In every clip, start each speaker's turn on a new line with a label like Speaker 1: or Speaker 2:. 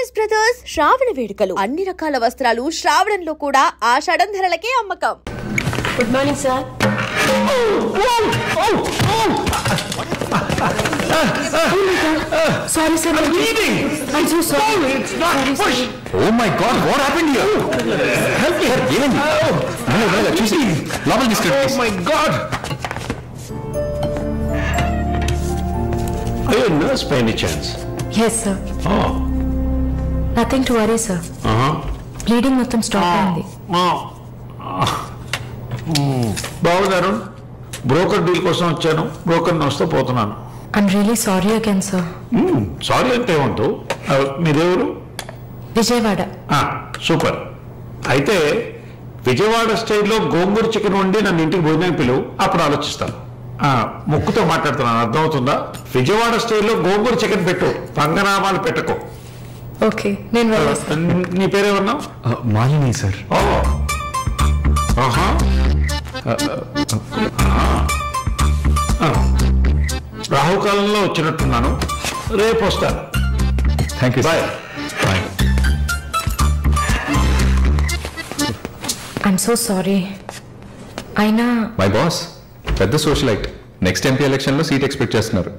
Speaker 1: Chocolates Brothers శ్రావణ వేడుకలు అన్ని రకాల వస్త్రాలు శ్రావణంలో కూడా ఆషాఢం ధరలకే అమ్మకం.
Speaker 2: Good morning, sir. Sorry, sir.
Speaker 3: I'm leaving.
Speaker 2: I'm so sorry.
Speaker 3: It's not push. Oh my God! What happened here? Help me! Even. No, చూసి లోపల తీసుకెళ్ళి. Oh my God! Are you a nurse by any chance?
Speaker 2: Yes, sir.
Speaker 3: Oh.
Speaker 2: Nothing to worry, sir. Bleeding మొత్తం stop అయింది.
Speaker 3: బాగున్నారు. Broker deal కోసం వచ్చాను. Broker వస్తే పోతున్నాను.
Speaker 2: I'm really sorry again, sir.
Speaker 3: Sorry అంటే ఏమంటూ మీరెవరు?
Speaker 2: విజయవాడ.
Speaker 3: సూపర్. అయితే విజయవాడ స్టైల్లో గోంగూర చికెన్ వండి నన్ను ఇంటికి భోజనానికి పిలువు, అప్పుడు ఆలోచిస్తాను. ముక్కుతో మాట్లాడుతున్నాను, అర్థమవుతుందా? విజయవాడ స్టైల్లో గోంగూర చికెన్ పెట్టు, పంగనామాలు పెట్టకు.
Speaker 2: ఓకే, నేను వెళ్ళొస్తాను.
Speaker 3: నీ పేరేమన్నావు?
Speaker 4: మాలిని సార్.
Speaker 3: రాహుకాలంలో వచ్చినట్టున్నాను, రేపు వస్తాను.
Speaker 4: Thank you.
Speaker 3: Bye.
Speaker 4: Bye.
Speaker 2: I'm so sorry. అయినా
Speaker 4: మై బాస్ పెద్ద సోషలైట్, నెక్స్ట్ ఎంపీ ఎలక్షన్లో సీట్ ఎక్స్పెక్ట్ చేస్తున్నారు.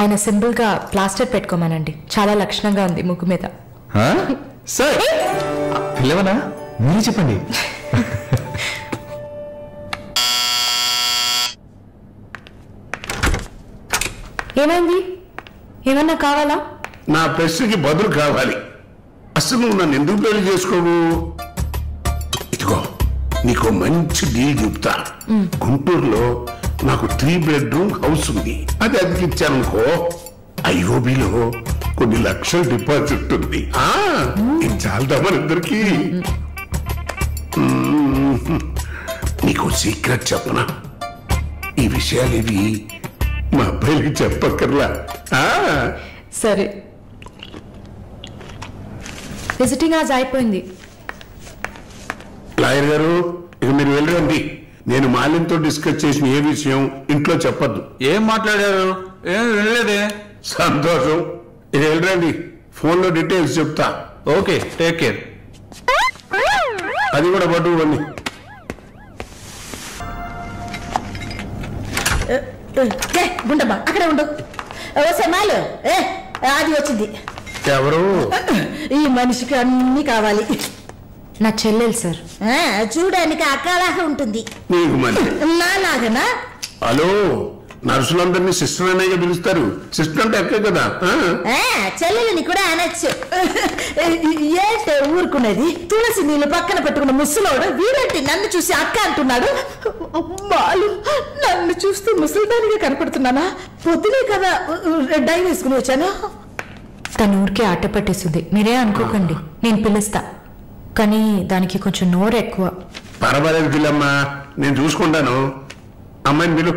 Speaker 2: ఆయన సింపుల్ గా ప్లాస్టర్ పెట్టుకోమనండి, చాలా లక్షణంగా ఉంది ముగ్గు మీద.
Speaker 4: సార్ పిల్లవనా, మీరు చెప్పండి.
Speaker 2: ఏమైంది? ఏమన్నా కావాలా?
Speaker 5: నా ప్రశ్నకి బదులు కావాలి. అసలు నువ్వు నన్ను ఎందుకు పెళ్లి చేసుకోవు? ఇదిగో నీకు మంచి డీల్ చెప్తా. గుంటూరులో నాకు 3 bedroom హౌస్ ఉంది. అది అదికిచ్చానుకో, ఐఓబిలో కొన్ని లక్షల డిపాజిట్ ఉంది. ఇది చాలదా మనిద్దరికి? నీకు సీక్రెట్ చెప్పనా? ఈ విషయాలేవి మా అబ్బాయికి చెప్పక్కర్లా.
Speaker 2: సరే, విజిటింగ్ ఆజ్ అయిపోయింది.
Speaker 5: లాయర్ గారు, ఇక మీరు వెళ్ళండి. నేను మాలిన్తో డిస్కస్ చేసిన ఏ విషయం ఇంట్లో చెప్పద్దు.
Speaker 3: ఏం మాట్లాడారు? ఏం వెళ్ళలేదే.
Speaker 5: సంతోషం, ఇక వెళ్ళండి. ఫోన్లో డీటెయిల్స్ చెప్తా.
Speaker 3: Okay, take care.
Speaker 5: అది కూడా పట్టుకోండి.
Speaker 6: గుండమ్మా అక్కడే ఉండు. మాలు అది వచ్చింది.
Speaker 5: ఎవరు?
Speaker 6: ఈ మనిషికి అన్ని కావాలి.
Speaker 2: నా చెల్లెలు సార్.
Speaker 6: చూడడానికి అక్కలాగా ఉంటుంది.
Speaker 5: నీకు మరి
Speaker 6: నాలాగనా?
Speaker 5: హలో, నర్సులందరినీ సిస్టర్ అనేగా పిలుస్తారు. సిస్టర్ అంటే అక్కే కదా.
Speaker 6: చెల్లెలని కూడా అనొచ్చు. ఏంటే ఊరుకునేది? తులసి నీళ్ళు పక్కన పెట్టుకున్న ముసలోడు వీడంటే నన్ను చూసి అక్క అంటున్నాడు. అమ్మాలు, నన్ను చూస్తూ ముసలిదానిగా కనపడుతున్నానా? పొద్దునే కదా డై వేసుకుని వచ్చాను.
Speaker 2: తన ఊరికే ఆట పట్టేస్తుంది, మీరే అనుకోకండి. నేను పిలుస్తా, కానీ దానికి కొంచెం నోరు ఎక్కువ.
Speaker 5: పర్వాలేదు పిల్లమ్మా, నేను చూసుకుంటాను. అమ్మాయిని పిలు.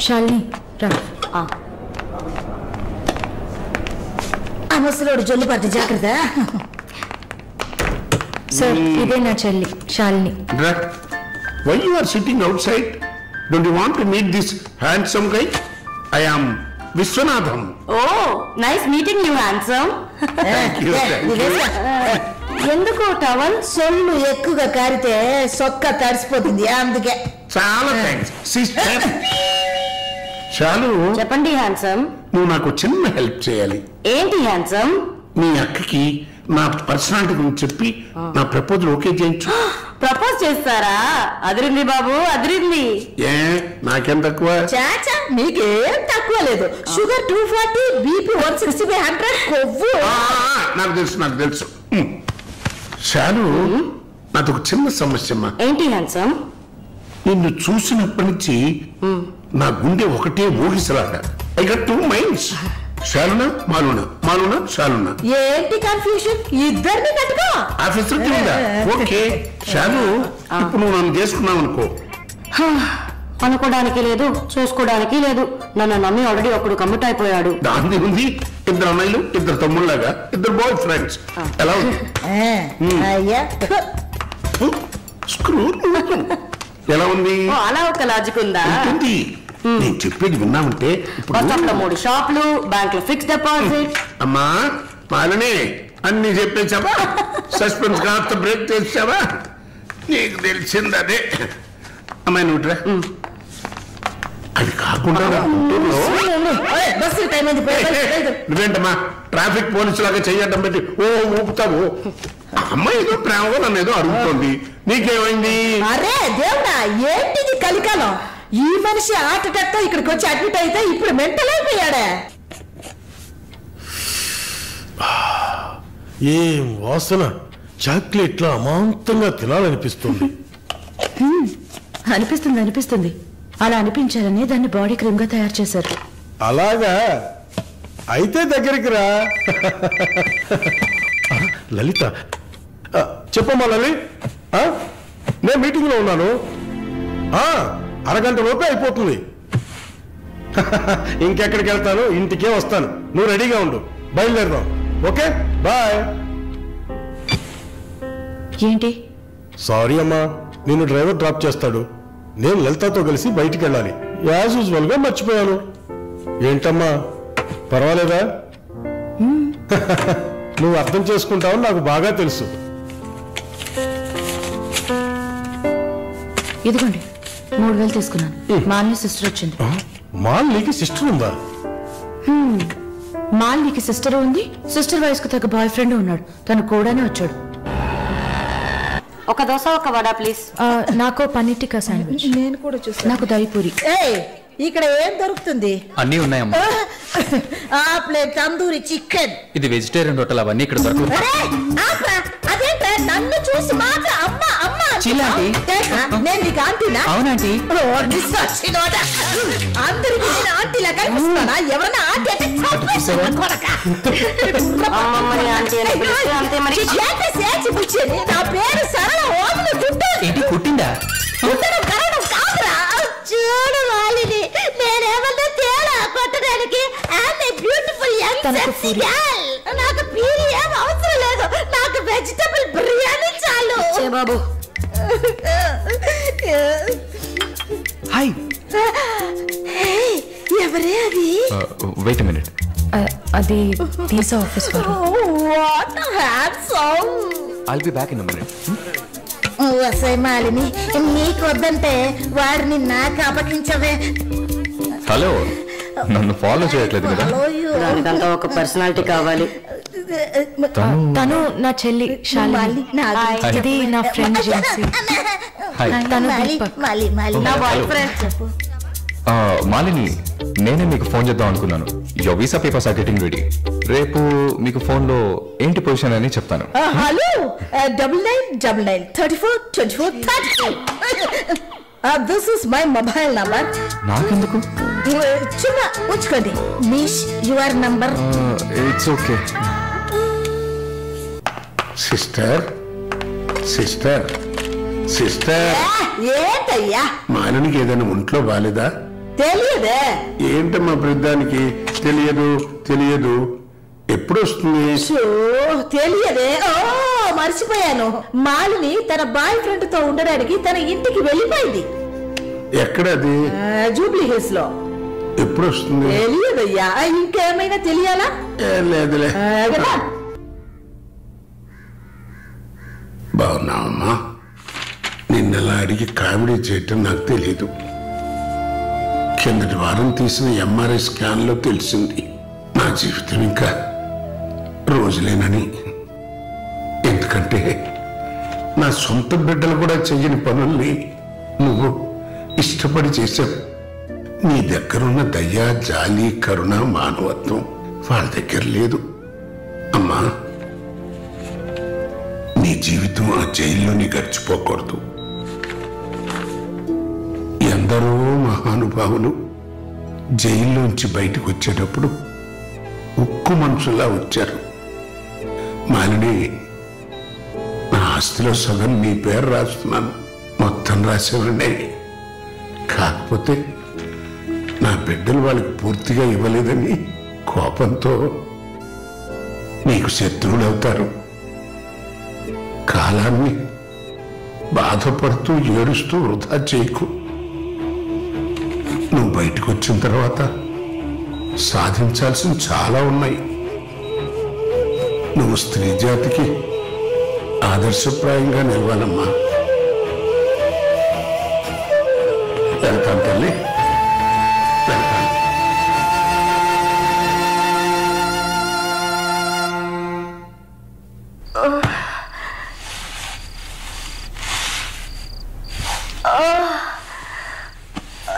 Speaker 2: శాలిని రా.
Speaker 6: ఆ ముసలోడు జొల్లు పడితే జాగ్రత్త.
Speaker 2: సార్, ఇదే నా చెల్లి Shalini.
Speaker 5: Why you are sitting outside? Don't you want to meet this handsome guy? I am Vishwanatham.
Speaker 7: Oh, nice meeting you, handsome.
Speaker 5: Thank you.
Speaker 6: ఎందుకు టవల్ సొల్లు ఎక్కువగా కారితే సొక్క తడిసిపోతుంది, అందుకే.
Speaker 5: చాలా థ్యాంక్స్ సిస్టర్. చాలు,
Speaker 7: చెప్పండి హ్యాండ్సమ్.
Speaker 5: నువ్వు నాకు చిన్న హెల్ప్ చేయాలి.
Speaker 7: ఏంటి హ్యాండ్సమ్?
Speaker 5: మీ అక్కకి నా పర్సనాలిటీ గురించి చెప్పి నా ప్రపోజల్ ఓకే చేయించు.
Speaker 7: ప్రపోజ్ చేస్తారా? అదిరింది బాబు, అదిరింది.
Speaker 5: ఏ నాకేం తక్కువ?
Speaker 6: చాచా, నీకేం తక్కువ లేదు. షుగర్ 240, బీపీ 160/100, కొవ్వు.
Speaker 5: నాకు తెలుసు. చాలు, నాది ఒక చిన్న సమస్యమ్మా.
Speaker 7: ఏంటి హ్యాండ్సమ్?
Speaker 5: నిన్ను చూసినప్పటి నుంచి నా గుండె ఒకటే ఊగిసలాట. I got 2 minds. శాలునా మాలునా, మాలునా శాలునా.
Speaker 6: ఏంటి కన్ఫ్యూషన్? ఇద్దరిని కట్టుకో.
Speaker 5: ఆఫీసర్ కింద ఓకే. శాలు, ఇప్పుడు నువ్వు నన్ను చేసుకున్నావు అనుకో.
Speaker 7: అనుకోవడానికి లేదు, చూసుకోవడానికి లేదు. నన్ను నమ్మి ఆల్రెడీ ఒకడు కమిట్ అయిపోయాడు.
Speaker 5: దాని ఉంది 2 అమ్మాయిలు, 2 తమ్ముళ్ళగా, 2 బాయ్ ఫ్రెండ్స్. ఎలా ఉంది?
Speaker 6: అయ్యా
Speaker 5: స్క్రూ ఎలా ఉంది?
Speaker 7: అలా ఒక లాజిక్ ఉందా?
Speaker 5: నేను చెప్పేది విన్నామంటే
Speaker 7: బస్ స్టాప్ లో 3 షాపులు, బ్యాంక్ లో ఫిక్స్ డిపాజిట్.
Speaker 5: అమ్మా మాలని అన్ని చెప్పేసావా? సస్పెన్స్ కాస్త బ్రేక్ చేసావా? నీకు తెలిసింది అదే. అమ్మాయి నువ్వుట్రా. అది కాకుండా నువ్వేంటమ్మా ట్రాఫిక్ పోలీసు లాగా చెయ్యటం పెట్టి ఊపుతావు. అమ్మాయి ఏదో ప్రేమగా నన్ను ఏదో అడుగుతుంది, నీకేమైంది?
Speaker 6: అరే దేవుడా, ఏంటిది కలికాలం? ఈ మనిషి హార్ట్ అటాక్ తో ఇక్కడికి వచ్చి అడ్మిట్ అయితే ఇప్పుడు మెంటల్ అయిపోయాడే.
Speaker 8: ఏం వాసన! చాక్లెట్లా అమాంతంగా తినాలనిపిస్తుంది.
Speaker 6: అనిపిస్తుంది. అలా అనిపించాలని దాన్ని బాడీ క్రీమ్ గా తయారు చేశారు.
Speaker 8: అలాగా? అయితే దగ్గరికి రా. లలిత, చెప్పమ్మా లలి. నేను మీటింగ్ లో ఉన్నాను. అరగంట లోపే అయిపోతుంది. ఇంకెక్కడికి వెళ్తాను? ఇంటికే వస్తాను. నువ్వు రెడీగా ఉండు, బయలుదేరదాం. Okay, bye.
Speaker 6: ఏంటి?
Speaker 8: సారీ అమ్మా, నిన్ను డ్రైవర్ డ్రాప్ చేస్తాడు. నేను లలితతో కలిసి బయటికి వెళ్ళాలి. యాజ్ యూజువల్ గా మర్చిపోయాను. ఏంటమ్మా, పర్వాలేదా? నువ్వు అర్థం చేసుకుంటావని నాకు బాగా తెలుసు.
Speaker 6: ఇదిగోండి 3000 తీసుకున్నాను. మాలిని సిస్టర్ వచ్చింది.
Speaker 8: మాలినికి సిస్టర్ ఉందా?
Speaker 6: మాలినికి సిస్టర్ ఉంది. సిస్టర్ వయసుకు తగ్గ బాయ్ ఫ్రెండ్ ఉన్నాడు. తను కూడానే వచ్చాడు.
Speaker 7: ఒక దోశ, ఒక వడ ప్లీజ్.
Speaker 6: నాకు పన్నీర్ టిక్కా శాండ్విచ్. నేను కూడా చూసాను. నాకు దహిపూరి. ఇక్కడ ఏం దొరుకుతుంది?
Speaker 9: అన్నీ ఉన్నాయమ్మా.
Speaker 6: ఆ ప్లేట్ తందూరి చికెన్.
Speaker 9: ఇది వెజిటేరియన్ హోటల్, అవన్నీ ఇక్కడ దొరకవు.
Speaker 6: అదేంటే నన్ను చూసి మాత్రం అమ్మ అమ్మ నేను నీకు ఆంటీనా?
Speaker 9: అవునంటీ.
Speaker 6: అందరికి నేను ఆంటీలా కనిపిస్తున్నానా? ఎవరన్నా ఆంటీ అంటే నా పేరు సరళ.
Speaker 9: ఏంటి పుట్టిందా?
Speaker 6: చూడు మాలిని, నేనేమన్నా తేడా కొట్టడానికి. బ్యూటిఫుల్ నాకు పీరి ఏం అవసరం లేదు. నాకు వెజిటబుల్ బిర్యానీ చాలు.
Speaker 7: బాబు
Speaker 9: హాయ్.
Speaker 6: ఎవరే అది?
Speaker 9: Wait a minute.
Speaker 2: అది తీసా ఆఫీస్ వారు.
Speaker 6: What handsome.
Speaker 9: I'll be back in a minute.
Speaker 6: వసై మాలిని, నీకు వద్దంటే వాడిని నాకు అప్పగించవే.
Speaker 4: హలో, నన్ను ఫాలో చేయట్లేదు కదా?
Speaker 7: దానికంతా ఒక పర్సనాలిటీ కావాలి.
Speaker 2: తను నా చెల్లి శాలిని. ఇది నా ఫ్రెండ్ జెన్సీ. తను
Speaker 6: నా బాయ్ ఫ్రెండ్.
Speaker 4: మాలిని, నేనే మీకు ఫోన్ చేద్దాం అనుకున్నాను. Your visa papers are getting ready. రేపు మీకు ఫోన్ లో ఏంటి పొజిషన్ అని చెప్తాను.
Speaker 6: Hello, 9999 34 24 34. This is my mobile number.
Speaker 4: నాకెందుకు?
Speaker 6: చిన్న ఉంచుకోండి. Miss your number.
Speaker 4: It's okay.
Speaker 5: Sister sister sister
Speaker 6: ఏంటయ్యా?
Speaker 5: మాలినికి ఏదైనా ఒంట్లో బాలేదా?
Speaker 6: తెలియదే.
Speaker 5: ఏంటమ్మా ప్రతిదానికి తెలియదు. ఎప్పుడు వస్తుంది?
Speaker 6: తెలియదే. మర్చిపోయాను. మాలిని తన బాయ్ ఫ్రెండ్ తో ఉండడానికి తన ఇంటికి వెళ్ళిపోయింది.
Speaker 5: ఎక్కడది?
Speaker 6: జూబ్లీ హిల్స్ లో.
Speaker 5: ఎప్పుడు వస్తుంది?
Speaker 6: తెలియదయ్యా. ఇంకేమైనా తెలియాలా?
Speaker 5: లేదులే. బాగున్నావమ్మా? నిన్నలా అడిగి కామెడీ చేయటం నాకు తెలీదు. కిందటి వారం తీసిన ఎంఆర్ఐ స్కాన్ లో తెలిసింది నా జీవితం ఇంకా రోజులేనని. ఎందుకంటే నా సొంత బిడ్డలు కూడా చెయ్యని పనుల్ని నువ్వు ఇష్టపడి చేశావు. నీ దగ్గరున్న దయ, జాలి, కరుణ, మానవత్వం వాళ్ళ దగ్గర లేదు. అమ్మా, నీ జీవితం ఆ జైల్లోని గడిచిపోకూడదు. ఎందరో మహానుభావులు జైల్లోంచి బయటకు వచ్చేటప్పుడు ఉక్కు మనుషులా వచ్చారు. మాలిని, నా ఆస్తిలో సగం నీ పేరు రాస్తున్నాను. మొత్తం రాసేవాడినే. కాకపోతే నా బిడ్డలు వాళ్ళకి పూర్తిగా ఇవ్వలేదని కోపంతో నీకు శత్రువులు అవుతారు. కాలాన్ని బాధపడుతూ ఏడుస్తూ వృధా చేయకు. నువ్వు బయటకు వచ్చిన తర్వాత సాధించాల్సిన చాలా ఉన్నాయి. నువ్వు స్త్రీ జాతికి ఆదర్శప్రాయంగా నిలవాలమ్మా. వెళ్తాను తల్లి, వెళ్తాను.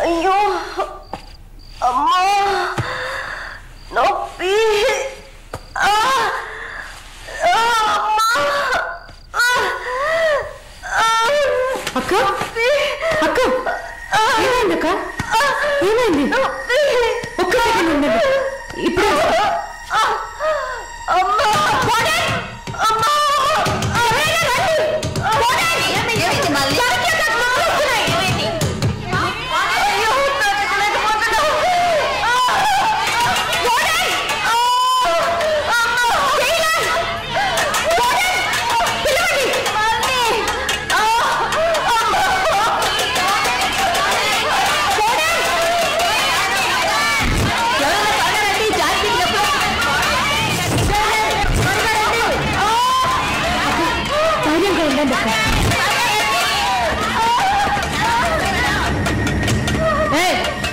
Speaker 10: అయ్యో అమ్మా నొప్పి.
Speaker 2: అక్క అక్క ఏమైంది అక్క? ఏమైంది? ఒక్క సెకండ్ ఉండండి. ఇప్పుడు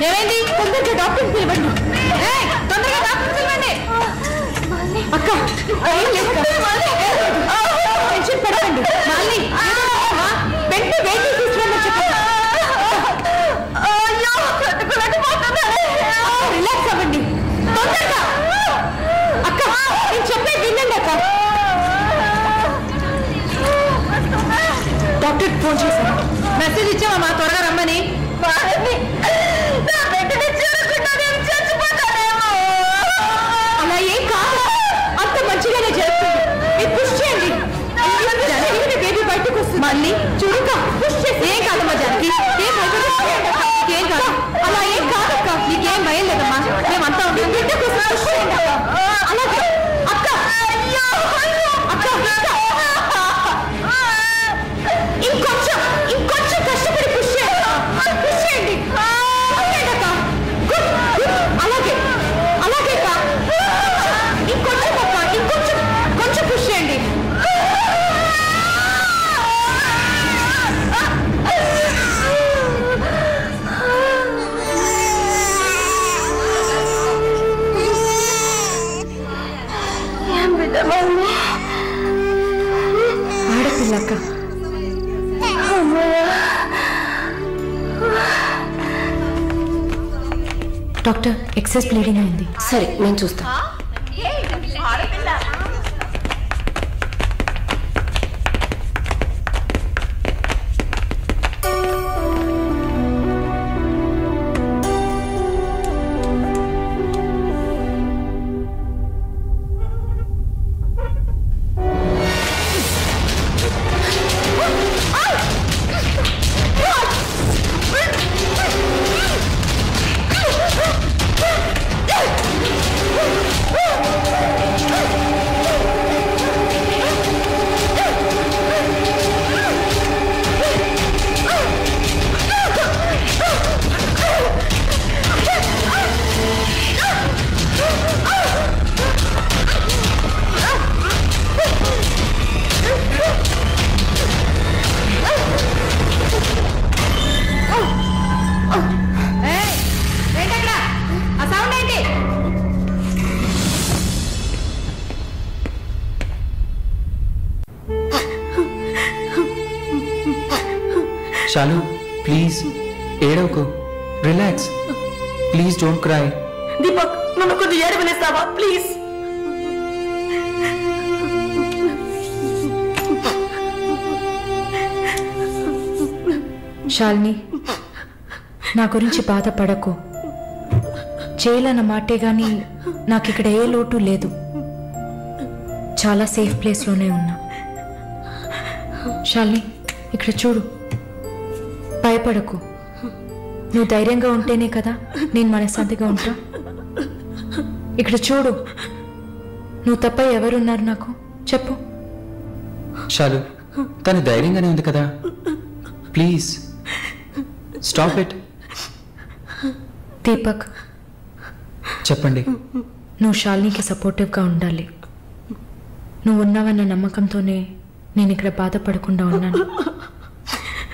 Speaker 2: ఏమైంది? తొందరగా డాక్టర్ పిలవండి. తొందరగా డాక్టర్ పిలవండి. అక్క టెన్షన్ పడకండి. మళ్ళీ వెంటనే వెయిట్ తీసుకురమ్మని చెప్పండి. రిలాక్స్ అవ్వండి తొందరగా. అక్క నేను చెప్పేది వినండి. అక్క డాక్టర్ ఫోన్ చేశాను. మెసేజ్ ఇచ్చామమ్మా త్వరగా రమ్మని. అలా ఏం కాదు, అంత మంచిగానే జరుగుతుంది. మీరు పుష్ చేయండి. బేబీ బయటకు వస్తుంది. మళ్ళీ చురుక పుష్ చేసి ఏం కాదమ్మా జానకి, ఏం ఏం కాదు. అలా ఏం కాదక్క, నీకేం భయం లేదమ్మా. మేమంతా బిడ్డకు పుష్ చేయండి. అలాగే అక్క అక్క ఇంకొంచెం ఇంకొంచెం కష్టపడి పుష్ చేయండి. పుష్ చేయండి. అలాగే అలాగే అక్క ఇంకొంచెం అక్క ఇంకొంచెం కొంచెం పుష్ చేయండి. ఆడపిల్లక్క డాక్టర్ ఎక్సెస్ బ్లీడింగ్ అయింది.
Speaker 7: సరే నేను చూస్తా.
Speaker 9: शालू प्लीज ఏడవకు. Relax please don't cry.
Speaker 10: Deepak నన్ను కొంచెం ఏడవనిస్తావా ప్లీజ్?
Speaker 2: శాలిని నా గురించి బాధపడకు. చేయాలన్న మాటే గాని నాకు ఇక్కడ ఏ లోటు లేదు. చాలా సేఫ్ ప్లేస్లోనే ఉన్నా. శాలిని ఇక్కడ చూడు, భయపడకు. నువ్వు ధైర్యంగా ఉంటేనే కదా నేను మనశ్శాంతిగా ఉంటా. ఇక్కడ చూడు, నువ్వు తప్ప ఎవరున్నారు నాకు చెప్పు.
Speaker 9: శాలు తను ధైర్యంగానే ఉంది కదా, ప్లీజ్ స్టాప్ ఇట్.
Speaker 2: దీపక్,
Speaker 9: చెప్పండి.
Speaker 2: నువ్వు శాలినికి సపోర్టివ్గా ఉండాలి. నువ్వు ఉన్నావన్న నమ్మకంతోనే నేను ఇక్కడ బాధపడకుండా ఉన్నాను.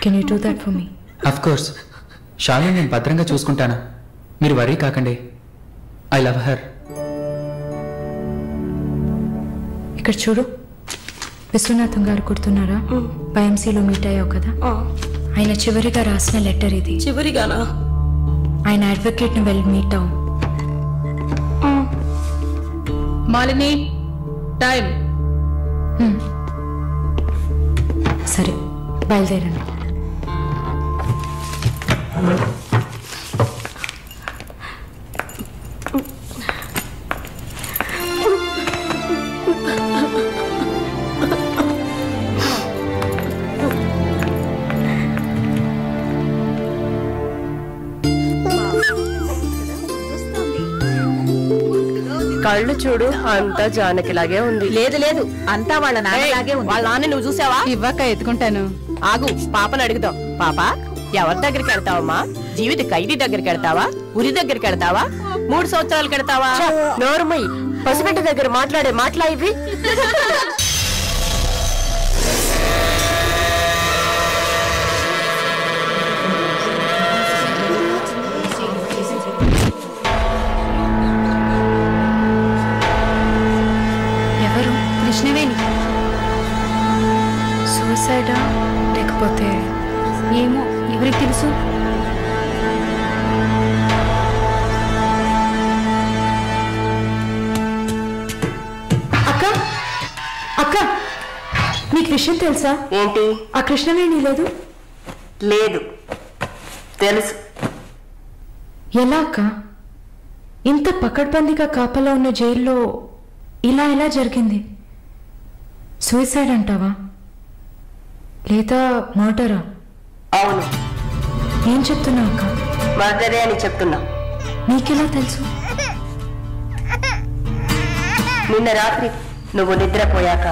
Speaker 2: Can you do that for me?
Speaker 9: Of course. Shalini నేను భద్రంగా చూసుకుంటాను. మీరు వరీ కాకండి. I love her.
Speaker 2: ఇక్కడ చూడు, విశ్వనాథం గారు గుర్తున్నారా? బైఎంసీలో మీట్ అయ్యావు కదా, ఆయన చివరిగా రాసిన లెటర్ ఇది.
Speaker 10: చివరిగానా?
Speaker 2: ఆయన అడ్వకేట్ ని వెళ్ళి మీట్ అవు.
Speaker 10: మాలిని, టైం.
Speaker 2: సరే, బయలుదేరండి.
Speaker 10: కళ్ళు చూడు, అంతా జానకిలాగే ఉంది.
Speaker 6: లేదు లేదు, అంతా వాళ్ళ నాన్నలాగే ఉంది.
Speaker 10: వాళ్ళ నాన్న నువ్వు చూసావా?
Speaker 2: ఇవ్వక ఎత్తుకుంటాను.
Speaker 10: ఆగు, పాపను అడుగుదాం. పాప, ఎవరి దగ్గరికి వెళ్తావమ్మా? జీవిత ఖైదీ దగ్గరికి వెళ్తావా? ఉరి దగ్గరికి వెళ్తావా? 3 సంవత్సరాలకు వెళ్తావా? నోరుమయ్యి, పసిబిడ్డ దగ్గర మాట్లాడే మాటలా ఇవి?
Speaker 2: ఎవరు? కృష్ణవేణి. సూసైడా లేకపోతే ఏమో, ఎవరికి తెలుసు? అక్క, అక్క, నీకు విషయం తెలుసా?
Speaker 10: ఏంటి?
Speaker 2: ఆ కృష్ణవేణి లేదు.
Speaker 10: లేదు, తెలుసు.
Speaker 2: ఎలా అక్క? ఇంత పకడ్బందీగా కాపలా ఉన్న జైల్లో ఇలా ఎలా జరిగింది? సూసైడ్ అంటావా లేదా మర్డరా?
Speaker 10: అవును.
Speaker 2: ఏం చెప్తున్నావు అక్క?
Speaker 10: మర్డరే అని చెప్తున్నా.
Speaker 2: నీకెలా తెలుసు?
Speaker 10: నిన్న రాత్రి నువ్వు నిద్రపోయాక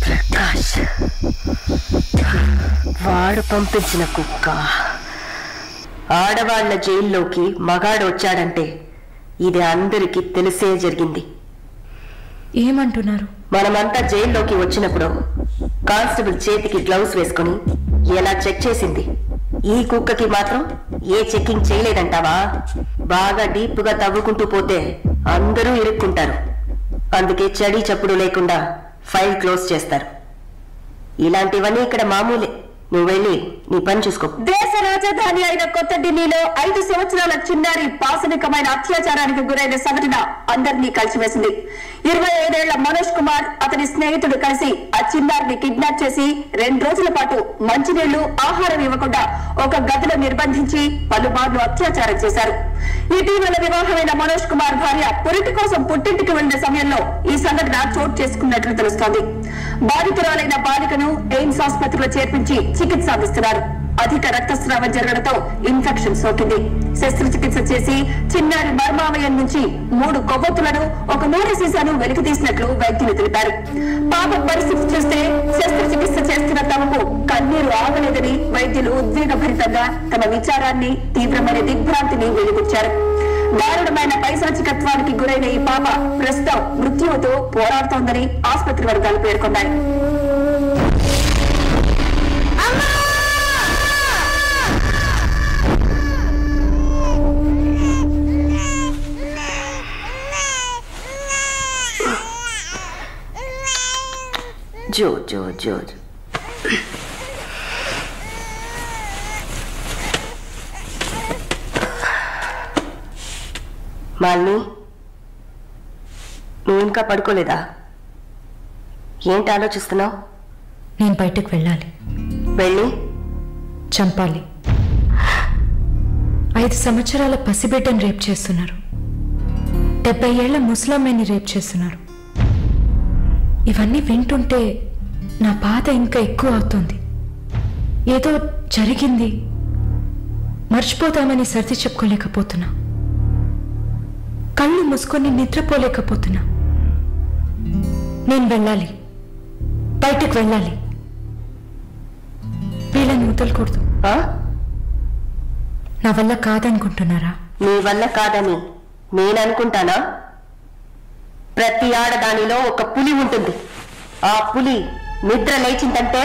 Speaker 10: ప్రకాష్ వాడు పంపించిన కుక్క. ఆడవాళ్ల జైల్లోకి మగాడు వచ్చాడంటే ఇది అందరికీ తెలిసే జరిగింది.
Speaker 2: ఏమంటున్నారు?
Speaker 10: మనమంతా జైల్లోకి వచ్చినప్పుడు కానిస్టేబుల్ చేతికి గ్లౌస్ వేసుకుని ఎలా చెక్ చేసింది, ఈ కుక్కకి మాత్రం ఏ చెకింగ్ చేయలేదంటావా? బాగా డీప్ గా తవ్వుకుంటూ పోతే అందరూ ఇరుక్కుంటారు. అందుకే చడి చప్పుడు లేకుండా ఫైల్ క్లోజ్ చేస్తారు. ఇలాంటివన్నీ ఇక్కడ మామూలే. నువ్వు వెళ్ళి నీ పని చూసుకో.
Speaker 11: దేశ రాజధాని అయిన కొత్త ఢిల్లీలో 5 సంవత్సరాల చిన్నారి పాశవికమైన అత్యాచారానికి గురైన సంఘటన అందరినీ కలిసివేసింది. 25 ఏళ్ల మనోజ్ కుమార్ అతని స్నేహితుడు కలిసి ఆ చిన్నారిని కిడ్నాప్ చేసి 2 రోజుల పాటు మంచినీళ్లు ఆహారం ఇవ్వకుండా ఒక గదిలో నిర్బంధించి పలుమార్లు అత్యాచారం చేశారు. ఇటీవల వివాహమైన మనోజ్ కుమార్ భార్య పురిటి కోసం పుట్టింటికి వెళ్లిన సమయంలో ఈ సంఘటన చోటు చేసుకున్నట్లు తెలుస్తోంది. బాధితురాలైన బాలికను ఎయిమ్స్ ఆసుపత్రిలో చేర్పించి చికిత్స అందిస్తున్నారు. అధిక రక్తస్రావం జరగడంతో ఇన్ఫెక్షన్ సోకింది. శస్త్రచికిత్స చేసి చిన్నారి మర్మావయం నుంచి 3 కొవ్వొత్తులను, ఒక నూనె సీసాను వెలికి తీసినట్లు వైద్యులు తెలిపారు. పాప పరిస్థితి చూస్తే శస్త్రచికిత్స చేస్తున్న తమకు కన్నీరు ఆగలేదని వైద్యులు ఉద్వేగభరితంగా తమ విచారాన్ని, తీవ్రమైన దిగ్భ్రాంతిని వెలిబుచ్చారు. దారుణమైన పైశాచికత్వానికి గురైన ఈ పాప ప్రస్తుతం మృత్యువుతో పోరాడుతోందని ఆసుపత్రి వర్గాలు పేర్కొన్నాయి.
Speaker 10: జో జో జో మాలిని, నువ్వు ఇంకా పడుకోలేదా? ఏంటి ఆలోచిస్తున్నావు?
Speaker 2: నేను బయటకు వెళ్ళాలి.
Speaker 10: వెళ్ళి
Speaker 2: చంపాలి. 5 సంవత్సరాల పసిబిడ్డను రేప్ చేస్తున్నారు. 70 ఏళ్ల ముసలమ్మని రేప్ చేస్తున్నారు. ఇవన్నీ వింటుంటే నా బాధ ఇంకా ఎక్కువ అవుతుంది. ఏదో జరిగింది, మర్చిపోతామని సర్ది చెప్పుకోలేకపోతున్నా. కళ్ళు మూసుకొని నిద్రపోలేకపోతున్నా. నేను వెళ్ళాలి, బయటకు వెళ్ళాలి. వీళ్ళని వదలకూడదు. నా వల్ల కాదనుకుంటున్నారా?
Speaker 10: నీ వల్ల కాదని నేను అనుకుంటానా? ప్రతి ఆడదానిలో ఒక పులి ఉంటుంది. ఆ పులి నిద్ర లేచిందంటే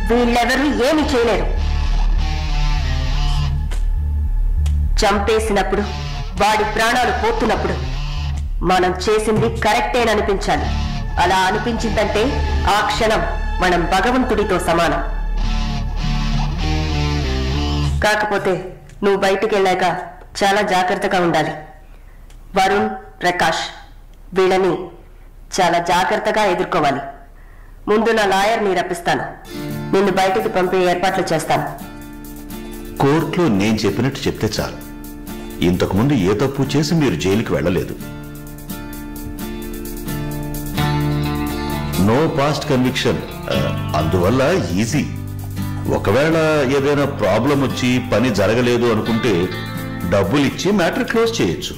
Speaker 10: వీళ్ళెవరూ ఏమి చేయలేరు. చంపేసినప్పుడు, వాడి ప్రాణాలు పోతున్నప్పుడు మనం చేసింది కరెక్టేననిపించాలి. అలా అనిపించిందంటే ఆ క్షణం మనం భగవంతుడితో సమానం. కాకపోతే నువ్వు బయటికి వెళ్ళాక చాలా జాగ్రత్తగా ఉండాలి. వరుణ్, ప్రకాష్ వీళ్ళని చాలా జాగ్రత్తగా ఎదుర్కోవాలి. ముందు నా లాయర్ని రప్పిస్తాను. నిన్ను బయటికి పంపే ఏర్పాట్లు చేస్తాను.
Speaker 12: కోర్టులో నేను చెప్పినట్టు చెప్తే చాలు. ఇంతకుముందు ఏ తప్పు చేసి మీరు జైలుకి వెళ్ళలేదు. నో పాస్ట్ కన్విక్షన్, అందువల్ల ఈజీ. ఒకవేళ ఏదైనా ప్రాబ్లం వచ్చి పని జరగలేదు అనుకుంటే డబ్బులు ఇచ్చి మ్యాటర్ క్లోజ్ చేయొచ్చు.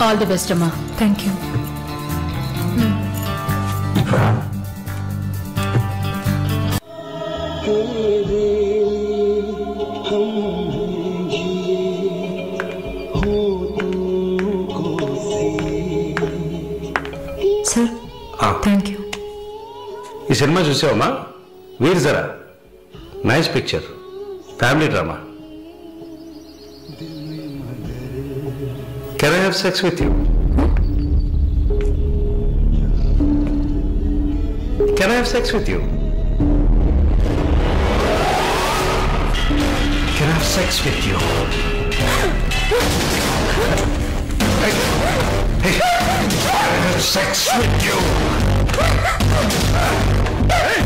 Speaker 2: ఆల్ ది బెస్ట్ అమ్మా. Thank you. Sir, thank you.
Speaker 3: ఈ సినిమా చూసావమ్మా? వీర్ జరా nice picture, family drama. Can I have sex with you? Can I have sex with you? Can I have sex with you? Hey, hey, can I have sex with you? Hey!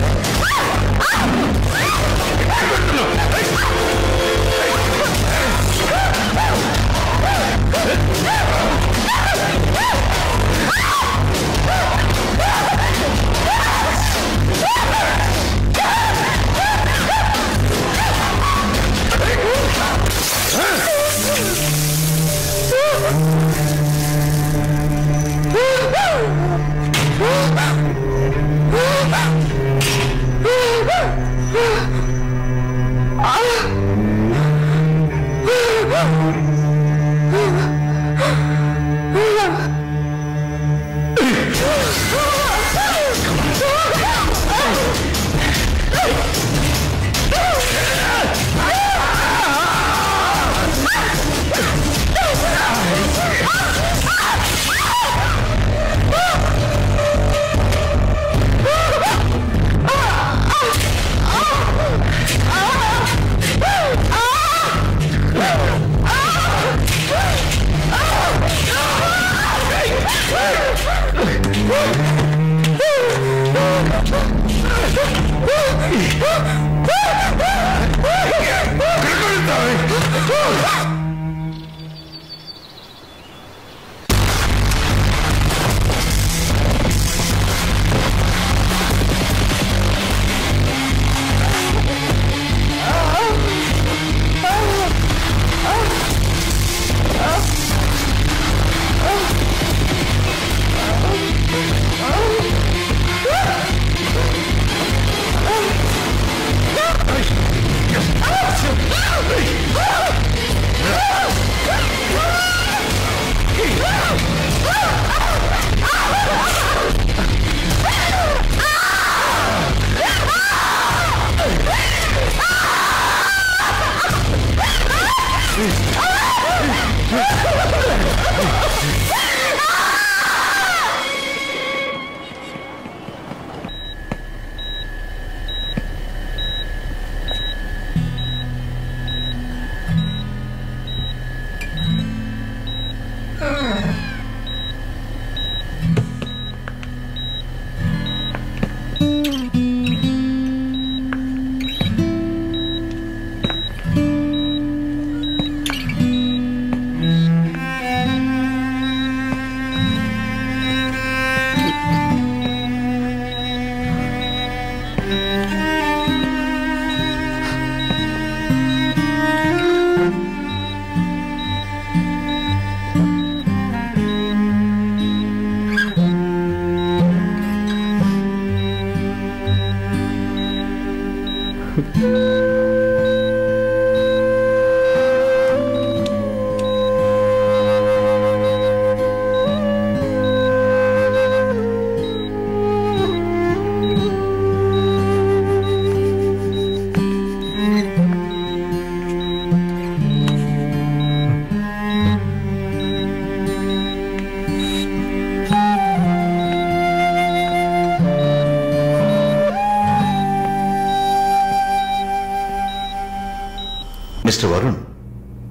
Speaker 12: Mister Varun,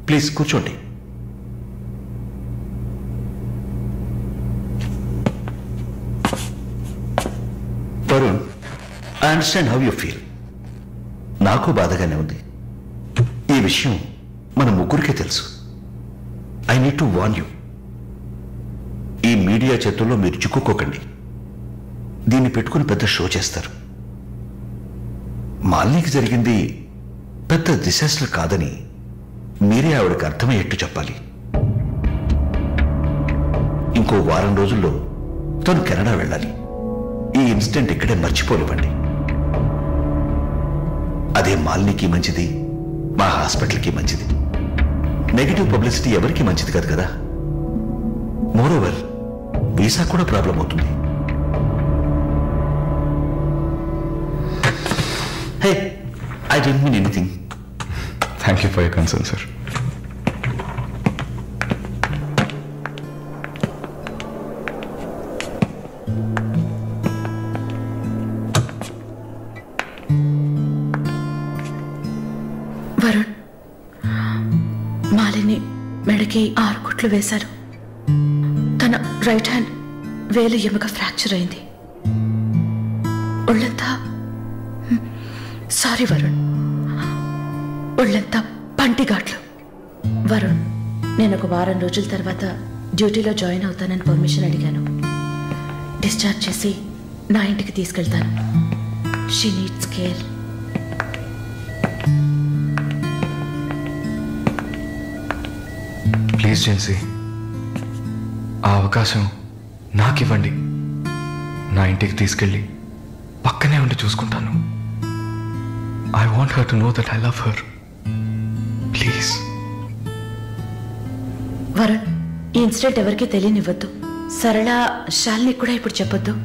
Speaker 12: please కూర్చోండి. Varun, I understand how you feel. నాకు బాధగానే ఉంది. ఈ విషయం మన ముగ్గురికే తెలుసు. I need to warn you. ఈ మీడియా చేతుల్లో మీరు చిక్కుకోకండి. దీన్ని పెట్టుకుని పెద్ద షో చేస్తారు. మాలినికి జరిగింది పెద్ద డిసాస్టర్ కాదని మీరే ఆవిడకి అర్థమయ్యేట్టు చెప్పాలి. ఇంకో వారం రోజుల్లో తను కెనడా వెళ్ళాలి. ఈ ఇన్సిడెంట్ ఇక్కడే మర్చిపోనివ్వండి. అదే మాలినికి మంచిది, మా హాస్పిటల్కి మంచిది. నెగిటివ్ పబ్లిసిటీ ఎవరికి మంచిది కాదు కదా. మోరోవర్ వీసా కూడా ప్రాబ్లం అవుతుంది. హే, I didn't mean anything.
Speaker 4: Thank you for your concern, sir.
Speaker 6: Varun, Malini మెడకి 6 కుట్లు వేశారు. తన రైట్ హ్యాండ్ వేలు ఎముక ఫ్రాక్చర్ అయింది. ఒళ్ళంతా సారీ వరుణ్, ఒళ్ళంతా పంటిఘాట్లు. వరుణ్, నేను ఒక వారం రోజుల తర్వాత డ్యూటీలో జాయిన్ అవుతానని పర్మిషన్ అడిగాను. డిశ్చార్జ్ చేసి నా ఇంటికి తీసుకెళ్తాను. She needs care.
Speaker 4: Please Gen Z, ఆ అవకాశం నాకివ్వండి. నా ఇంటికి తీసుకెళ్ళి పక్కనే ఉండి చూసుకుంటాను. I want her to know that I love her. Please.
Speaker 6: Varun, ఈ ఇన్సిడెంట్ ఎవరికీ తెలియనివ్వద్దు. సరళ, శాలిని కూడా ఇప్పుడు చెప్పొద్దు.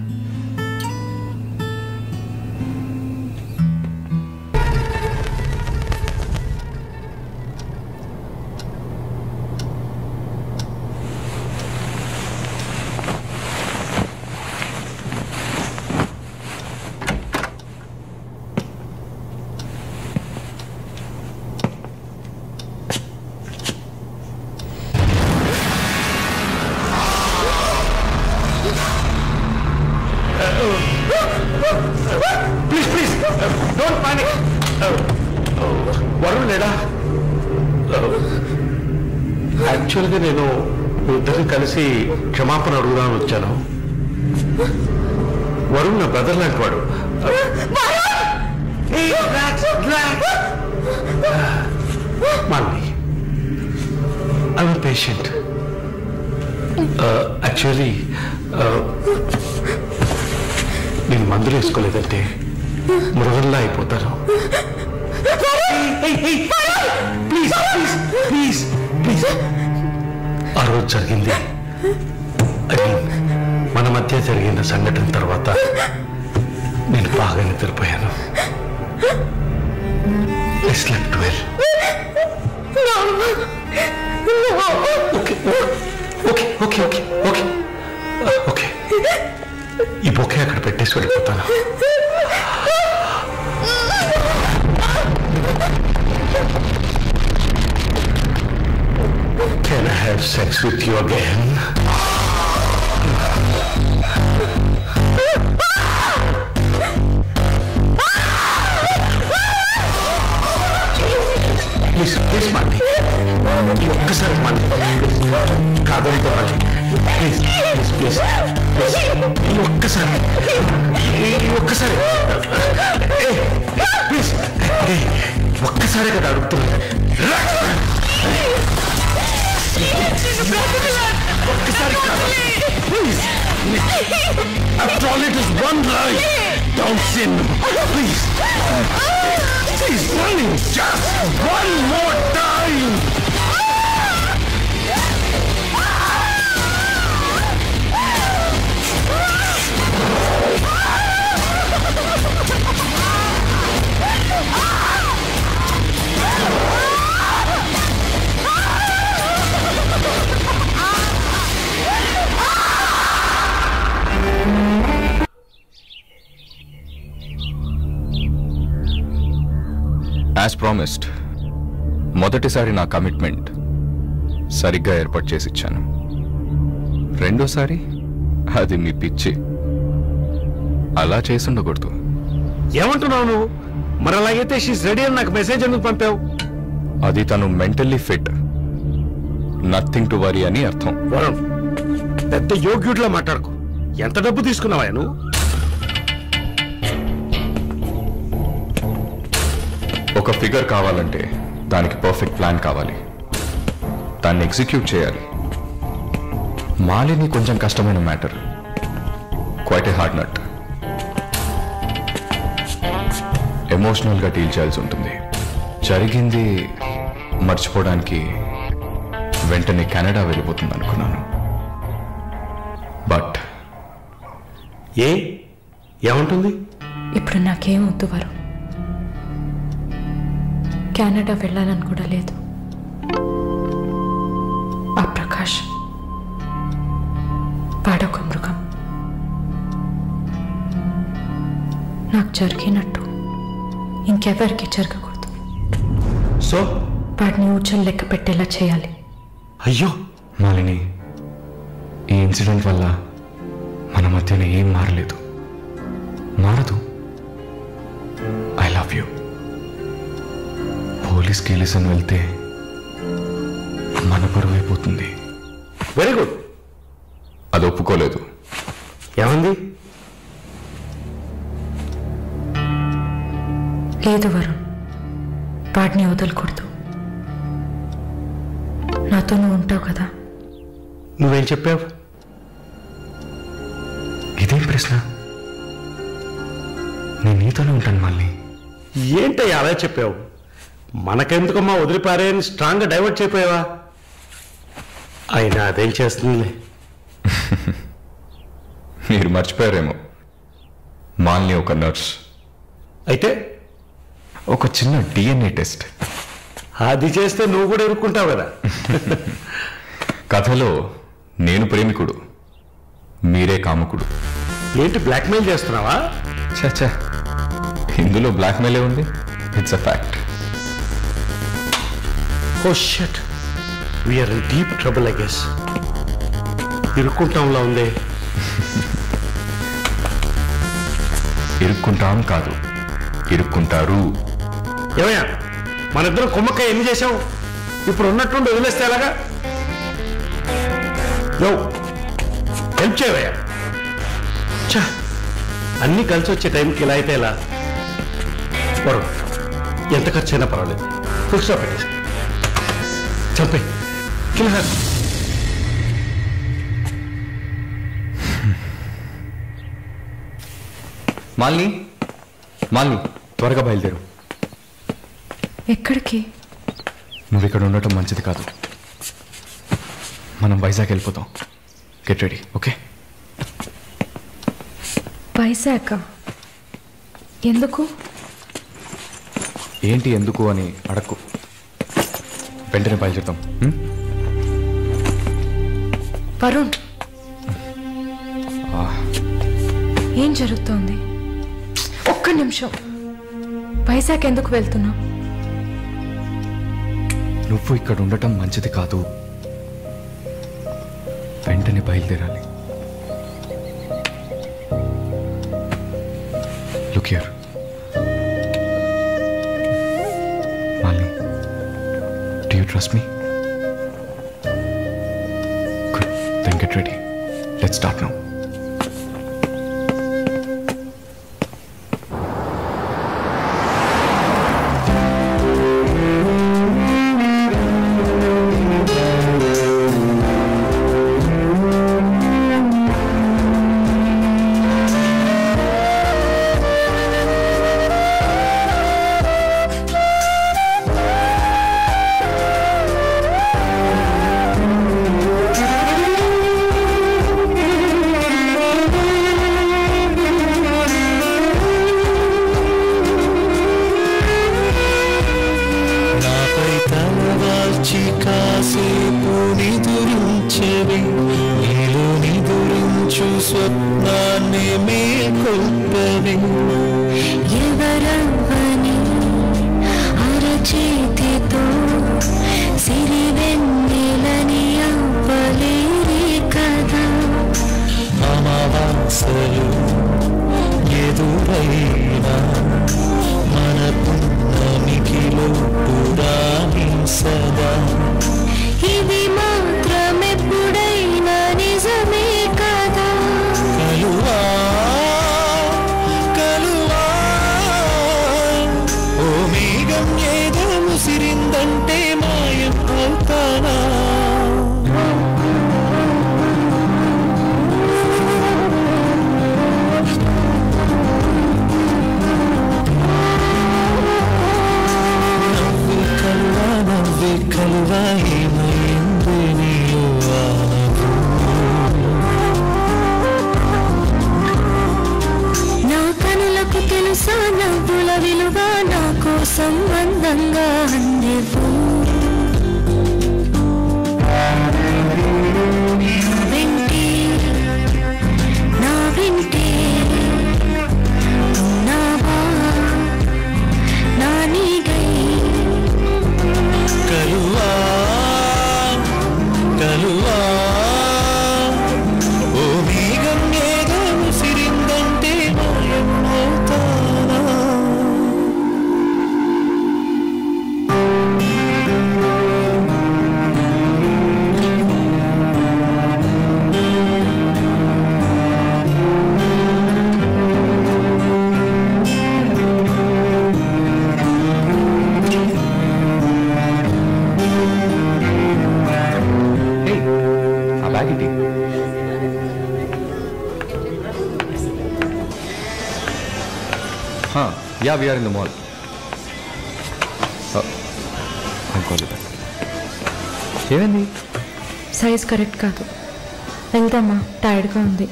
Speaker 3: వరుణ్ లేడా? యాక్చువల్గా నేను ఇద్దరిని కలిసి క్షమాపణ అడుగుదామని వచ్చాను. వరుణ్ నా బ్రదర్ లాంటి వాడు. మాలి, ఐఎమ్ పేషెంట్. యాక్చువల్లీ నేను మందులు వేసుకోలేదంటే మృగంలా అయిపోతాను. Please please please please. ఆ రోజు జరిగింది, మన మధ్య జరిగిన సంఘటన తర్వాత నేను బాగా నిద్రపోయాను. I slept well. Okay okay okay okay okay okay ఈ బొకే అక్కడ పెట్టేసి వెళ్ళిపోతాను. Can I have sex with you again? Please, please, Mandy. ఒక్కసారి Mandy. కాదంతో Mandy. Please, please, please, please. ఒక్కసారి. ఒక్కసారి. ప్లీజ్ ఒక్కసారి కదా అడుగుతున్నాను. ఒక్కసారి కాదు. Please. After all, it is one life. Don't sin. Please. Please, Mandy. Just one more time.
Speaker 4: As promised మొదటిసారి నా కమిట్మెంట్ సరిగ్గా ఏర్పాటు చేసి ఇచ్చాను. రెండోసారి అది మీ పిచ్చి. అలా చేసి ఉండకూడదు.
Speaker 3: ఏమంటున్నావు నువ్వు? మరి అలాగైతే షీస్ రెడీ అని నాకు మెసేజ్ ఎందుకు పంపావు?
Speaker 4: అది తను mentally fit, nothing to worry అని అర్థం.
Speaker 3: వరుణ్, పెద్ద యోగ్యుడిలా మాట్లాడుకో. ఎంత డబ్బు తీసుకున్నావా నువ్వు?
Speaker 4: ఒక ఫిగర్ కావాలంటే దానికి పర్ఫెక్ట్ ప్లాన్ కావాలి, దాన్ని ఎగ్జిక్యూట్ చేయాలి. మాలిని కొంచెం కష్టమైన matter, quite a hard nut. ఎమోషనల్గా డీల్ చేయాల్సి ఉంటుంది. జరిగింది మర్చిపోవడానికి వెంటనే కెనడా వెళ్ళిపోతుంది అనుకున్నాను. బట్
Speaker 3: ఏమంటుంది?
Speaker 2: ఇప్పుడు నాకేం వద్దు వరుణ్, కెనడా వెళ్ళాలని కూడా లేదు. ఆ ప్రకాష్ వాడొక మృగం. నాకు జరిగినట్టు ఇంకెవరికి జరగకూడదు.
Speaker 3: సో
Speaker 2: వాడిని ఊచలు లెక్క పెట్టేలా చేయాలి.
Speaker 3: అయ్యో
Speaker 4: మాలిని, ఈ ఇన్సిడెంట్ వల్ల మన మధ్యన ఏం మారలేదు, మారదు. I love you. పోలీస్ కేలిసన్ వెళ్తే మన పరువు అయిపోతుంది.
Speaker 3: Very good.
Speaker 4: అది ఒప్పుకోలేదు.
Speaker 3: ఏమంది?
Speaker 2: లేదు వరుణ్, వాడిని వదలకూడదు. నాతో నువ్వు ఉంటావు కదా.
Speaker 3: నువ్వేం చెప్పావు?
Speaker 4: ఇదేం ప్రశ్న? నేను నీతోనే ఉంటాను మళ్ళీ.
Speaker 3: ఏంటయ్యా అలా చెప్పావు? మనకెందుకమ్మా వదిలిపారేని స్ట్రాంగ్గా డైవర్ట్ చేయపోయావా? అయినా అదేం చేస్తుందిలే.
Speaker 4: మీరు మర్చిపోయారేమో, మాల్ని ఒక నర్స్.
Speaker 3: అయితే
Speaker 4: ఒక చిన్న DNA టెస్ట్.
Speaker 3: అది చేస్తే నువ్వు కూడా ఇరుక్కుంటావు కదా.
Speaker 4: కథలో నేను ప్రేమికుడు, మీరే కాముకుడు.
Speaker 3: ఏంటి బ్లాక్మెయిల్ చేస్తున్నావా?
Speaker 4: చచ్చా, ఇందులో బ్లాక్మెయిలే ఉంది. It's a fact.
Speaker 3: Oh shut, we're in deep trouble I guess. ఇరుక్కుంటాంలా ఉంది.
Speaker 4: ఇరుక్కుంటాం కాదు, ఇరుక్కుంటారు.
Speaker 3: ఏమయ్యా, మన ఇద్దరం కుమ్మక్క ఎన్ని చేశావు? ఇప్పుడు ఉన్నట్టుండి వదిలేస్తే ఎలాగా? హెల్ప్ చేయవయ్యా. చా, అన్నీ కలిసి వచ్చే టైంకి ఇలా అయితే ఎలా? వరుణ్, ఎంత ఖర్చు అయినా పర్వాలేదు, ఫుల్ స్టాప్ పెట్టేసి చంపే కిల్.
Speaker 4: మాలిని, మాలిని, త్వరగా బయలుదేరు.
Speaker 2: ఎక్కడికి?
Speaker 4: నువ్వు ఇక్కడ ఉండటం మంచిది కాదు. మనం వైజాగ్ వెళ్ళిపోతాం. Get ready, okay?
Speaker 2: వైజాగ్ ఎందుకు?
Speaker 4: ఏంటి ఎందుకు అని అడక్కు. వెంటనే బయలుదేరుతాం.
Speaker 2: వరుణ్, ఏం జరుగుతోంది? ఒక్క నిమిషం. వైజాగ్ ఎందుకు వెళ్తున్నావు?
Speaker 4: నువ్వు ఇక్కడ ఉండటం మంచిది కాదు. వెంటనే బయలుదేరాలి. Look here. Malini, do you trust me? Good. Then get ready. Let's start now. Yeah, we are in the mall. I'll call you back. ఏమైంది?
Speaker 2: సైజ్ కరెక్ట్ కాదు. వెళ్దామా? టైర్డ్గా ఉంది.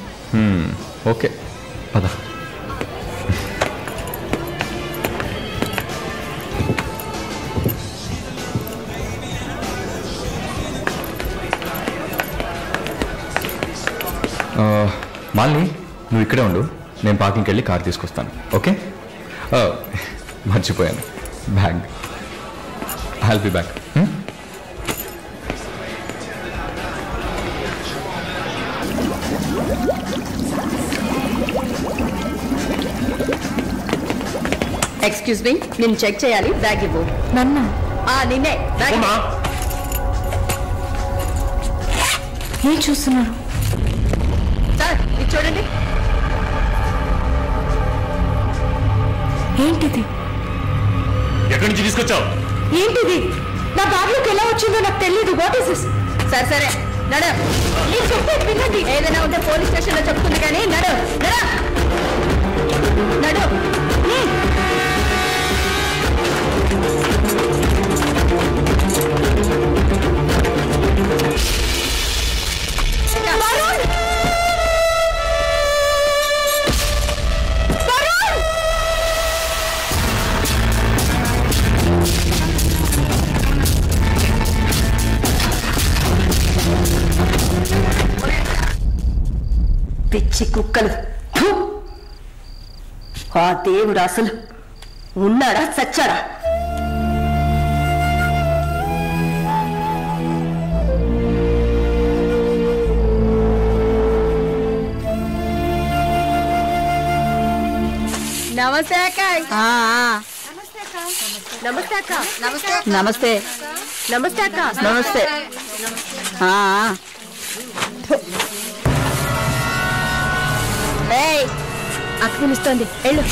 Speaker 4: ఓకే పద. మాలిని, నువ్వు ఇక్కడే ఉండు. నేను పార్కింగ్కి వెళ్ళి కార్ తీసుకొస్తాను. ఓకే? మర్చిపోయాను bag. I'll be back.
Speaker 10: Excuse me, నేను చెక్ చేయాలి. బ్యాగ్ ఇవ్వు.
Speaker 2: నన్ను?
Speaker 10: నిన్నే.
Speaker 2: ఏం చూస్తున్నారు
Speaker 10: సార్? ఇది చూడండి.
Speaker 2: ఏంటిది?
Speaker 4: ఎక్కడి నుంచి తీసుకొచ్చావు?
Speaker 2: ఏంటిది? నా బ్యాగ్లోకి ఎలా వచ్చిందో నాకు తెలియదు. What is this?
Speaker 10: సరే నడు.
Speaker 2: నేను చెప్పేది వినండి.
Speaker 10: ఏదైనా ఉంటే పోలీస్ స్టేషన్ లో చెప్తుంది కానీ నడు. పిచ్చి కుక్కలు. ఆ దేవుడు అసలు ఉన్నాడా చచ్చాడా?
Speaker 2: నమస్తే అక్క. నమస్తే అక్క. నమస్తే నమస్తే అక్క. నమస్తే. అక్క పిలుస్తోంది, వెళ్ళు.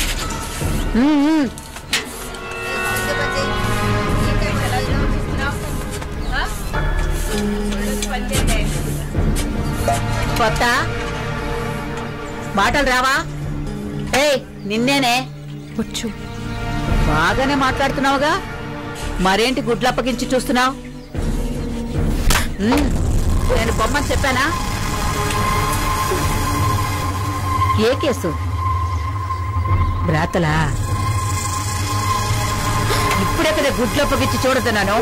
Speaker 6: కొత్త మాటలు రావా? నిన్నేనే.
Speaker 2: వచ్చు.
Speaker 6: బాగానే మాట్లాడుతున్నావుగా, మరేంటి గుడ్లప్పగించి చూస్తున్నావు? నేను బొమ్మని చెప్పానా? ఏ కేసు? బ్రాతలా? ఇప్పుడే కదా గుడ్లప్పగించి చూడుతున్నాను.